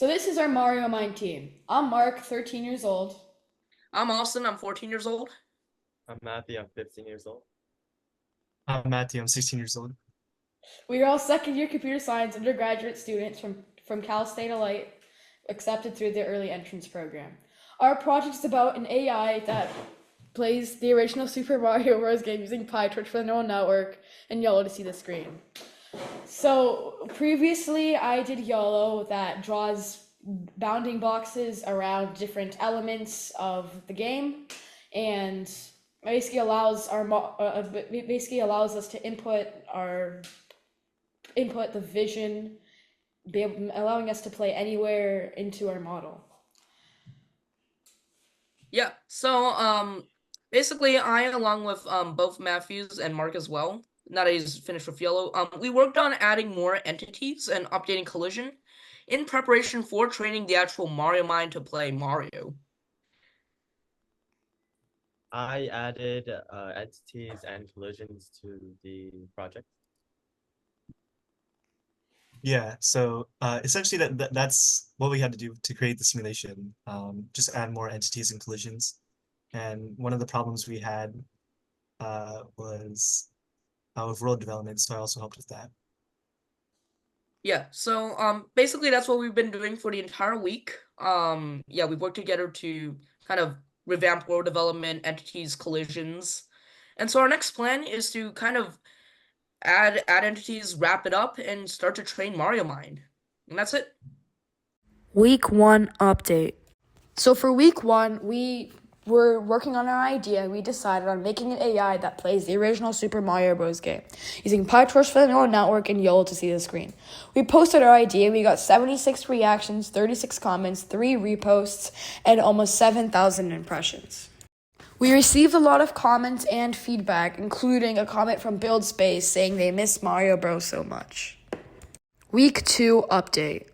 So this is our MarioMind team. I'm Mark, 13 years old. I'm Austin. I'm 14 years old. I'm Matthew. I'm 15 years old. I'm Matthew. I'm 16 years old. We are all second-year computer science undergraduate students from Cal State Alite, accepted through the early entrance program. Our project is about an AI that plays the original Super Mario Bros. Game using PyTorch for the neural network and YOLO to see the screen. So previously I did YOLO that draws bounding boxes around different elements of the game and basically allows us to input the vision, allowing us to play anywhere into our model. Yeah. So basically, I along with both Matthews and Mark as well. Now that he's finished with Yellow, we worked on adding more entities and updating collision in preparation for training the actual Mario Mind to play Mario. I added entities and collisions to the project. Yeah, so essentially that's what we had to do to create the simulation. Just add more entities and collisions. And one of the problems we had was with world development, so I also helped with that. Yeah. So basically, that's what we've been doing for the entire week. Yeah, we've worked together to kind of revamp world development, entities, collisions, and so our next plan is to kind of add entities, wrap it up, and start to train Mario Mind. And that's it. Week 1 update. So for week 1, we were working on our idea. We decided on making an AI that plays the original Super Mario Bros. Game, using PyTorch for the neural network and YOLO to see the screen. We posted our idea. We got 76 reactions, 36 comments, 3 reposts, and almost 7,000 impressions. We received a lot of comments and feedback, including a comment from Build Space saying they miss Mario Bros. So much. Week 2 update.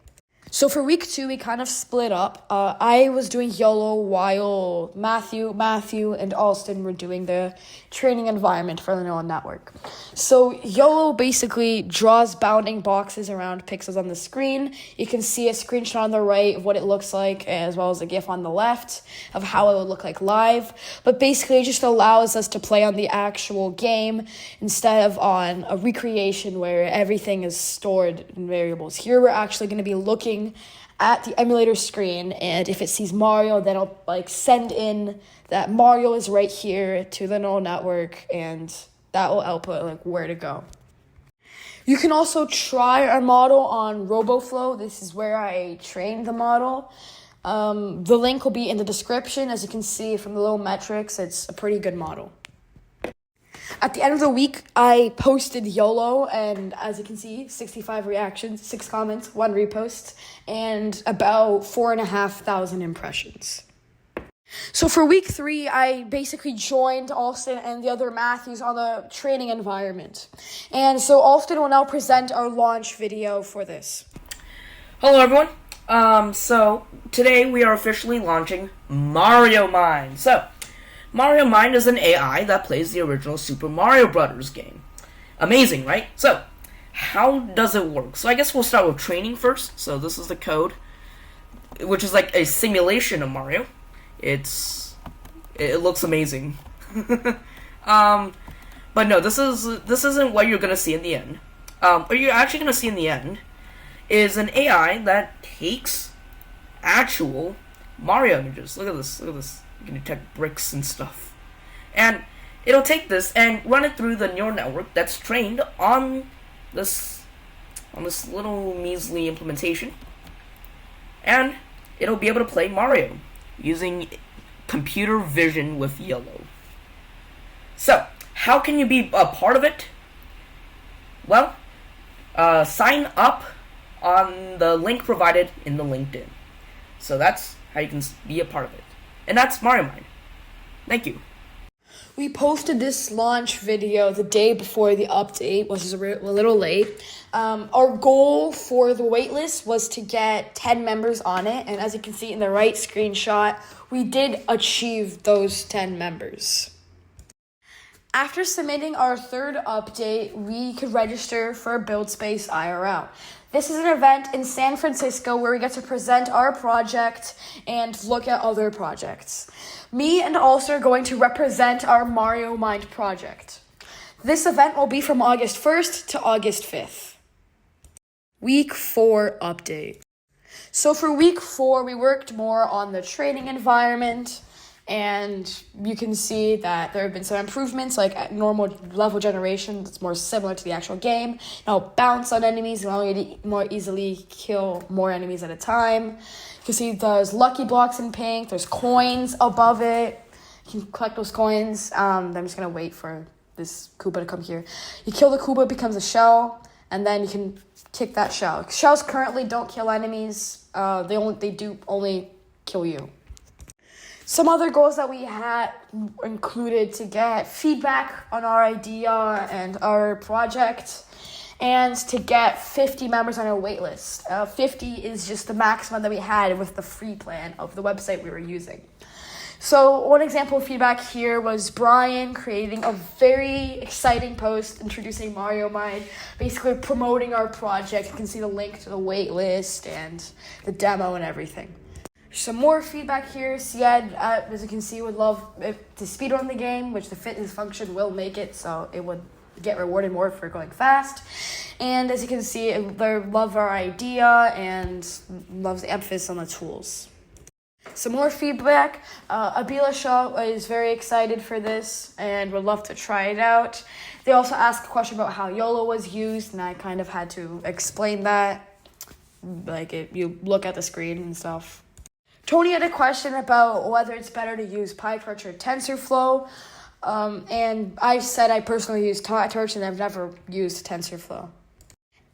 So for week 2, we kind of split up. I was doing YOLO while Matthew, and Alston were doing the training environment for the neural network. So YOLO basically draws bounding boxes around pixels on the screen. You can see a screenshot on the right of what it looks like, as well as a GIF on the left of how it would look like live. But basically, it just allows us to play on the actual game instead of on a recreation where everything is stored in variables. Here, we're actually going to be looking at the emulator screen, and if it sees Mario, then it'll send in that Mario is right here to the neural network, and that will output where to go. You can also try our model on RoboFlow. This is where I trained the model. The link will be in the description. As you can see from the little metrics, it's a pretty good model. At the end of the week, I posted YOLO, and as you can see, 65 reactions, 6 comments, 1 repost, and about 4,500 impressions. So for week 3, I basically joined Alston and the other Matthews on the training environment. And so Alston will now present our launch video for this. Hello, everyone. So today we are officially launching MarioMind. So MarioMind is an AI that plays the original Super Mario Bros. Game. Amazing, right? So, how does it work? So I guess we'll start with training first. So this is the code, which is like a simulation of Mario. It looks amazing. But no, this isn't what you're gonna see in the end. What you're actually gonna see in the end is an AI that takes actual Mario images. Look at this. Look at this. You can detect bricks and stuff. And it'll take this and run it through the neural network that's trained on this little measly implementation. And it'll be able to play Mario using computer vision with YOLO. So, how can you be a part of it? Well, sign up on the link provided in the LinkedIn. So that's how you can be a part of it. And that's MarioMind. Thank you. We posted this launch video the day before the update, which is a little late. Our goal for the waitlist was to get 10 members on it, and as you can see in the right screenshot, we did achieve those 10 members. After submitting our third update, we could register for Build Space IRL. This is an event in San Francisco where we get to present our project and look at other projects. Me and Ulster are going to represent our MarioMind project. This event will be from August 1st to August 5th. Week 4 update. So for week 4, we worked more on the training environment, and you can see that there have been some improvements, like at normal level generation, it's more similar to the actual game. Now bounce on enemies and allow you to more easily kill more enemies at a time. You can see there's lucky blocks in pink, there's coins above it. You can collect those coins. I'm just gonna wait for this Koopa to come here. You kill the Koopa, it becomes a shell, and then you can kick that shell. Shells currently don't kill enemies. They do only kill you. Some other goals that we had included to get feedback on our idea and our project, and to get 50 members on our waitlist. 50 is just the maximum that we had with the free plan of the website we were using. So one example of feedback here was Brian creating a very exciting post introducing MarioMind, basically promoting our project. You can see the link to the waitlist and the demo and everything. Some more feedback here. Siad, as you can see, would love to speedrun the game, which the fitness function will make it, so it would get rewarded more for going fast. And as you can see, they love our idea and loves the emphasis on the tools. Some more feedback. Abila Shah is very excited for this and would love to try it out. They also asked a question about how YOLO was used, and I kind of had to explain that. You look at the screen and stuff. Tony had a question about whether it's better to use PyTorch or TensorFlow, and I said I personally use PyTorch and I've never used TensorFlow.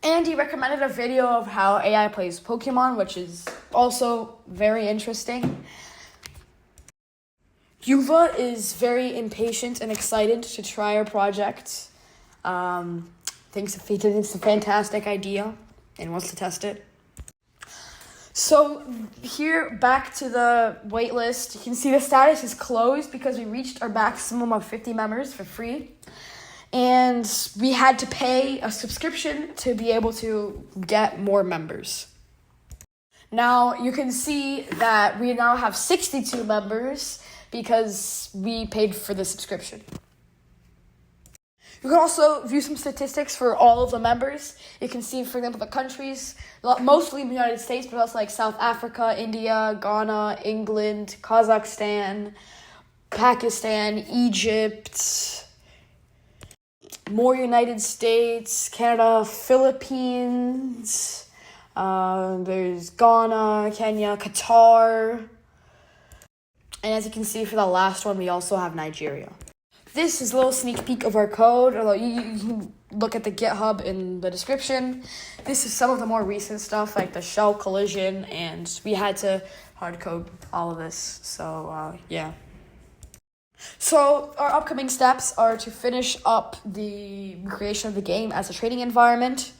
And he recommended a video of how AI plays Pokemon, which is also very interesting. Yuva is very impatient and excited to try our project. Thinks it's a fantastic idea and wants to test it. So here, back to the waitlist, you can see the status is closed because we reached our maximum of 50 members for free. And we had to pay a subscription to be able to get more members. Now, you can see that we now have 62 members because we paid for the subscription. You can also view some statistics for all of the members. You can see, for example, the countries, mostly the United States, but also like South Africa, India, Ghana, England, Kazakhstan, Pakistan, Egypt, more United States, Canada, Philippines, there's Ghana, Kenya, Qatar. And as you can see for the last one, we also have Nigeria. This is a little sneak peek of our code, although you can look at the GitHub in the description. This is some of the more recent stuff, like the shell collision, and we had to hard code all of this, so yeah. So our upcoming steps are to finish up the creation of the game as a training environment.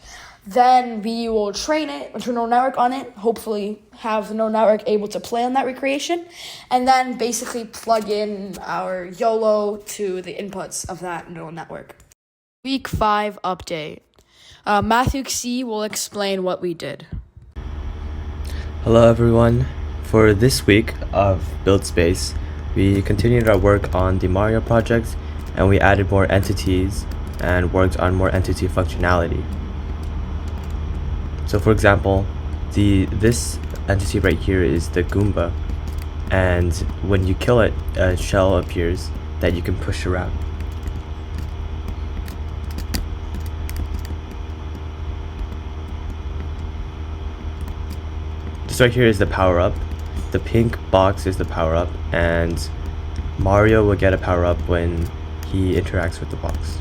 Then we will train it, turn neural network on it, hopefully have the neural network able to play on that recreation, and then basically plug in our YOLO to the inputs of that neural network. Week 5 update. Matthew C. will explain what we did. Hello everyone. For this week of Build Space, we continued our work on the Mario project, and we added more entities and worked on more entity functionality. So for example, this entity right here is the Goomba, and when you kill it, a shell appears that you can push around. This right here is the power-up. The pink box is the power-up, and Mario will get a power-up when he interacts with the box.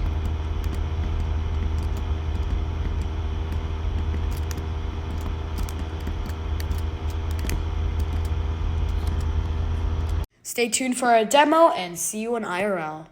Stay tuned for our demo and see you in IRL.